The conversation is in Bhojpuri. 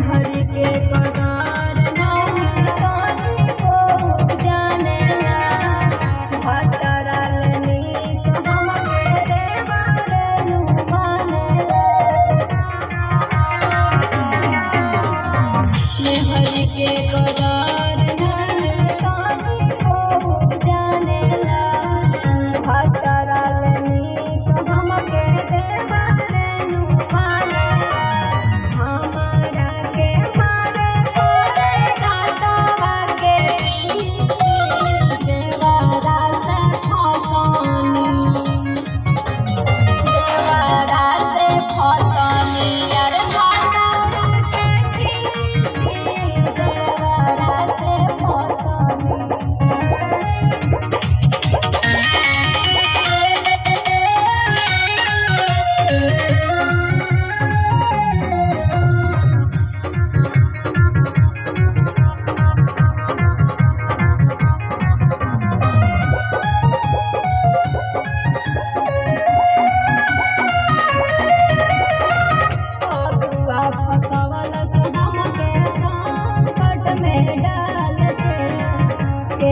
हरि के करार नहीं कानी को जानेला भटरल नीक हमके देवर नु मानेला हरि के करार नहीं कानी को जानेला भटरल नीक हमके देवर नु मानेला हमरा के मारे पड़े डांटवा के देवरा से फसानी अरे भटरल के देवरा से फसानी। अगुआ फसवलस हमके संकट में डाल के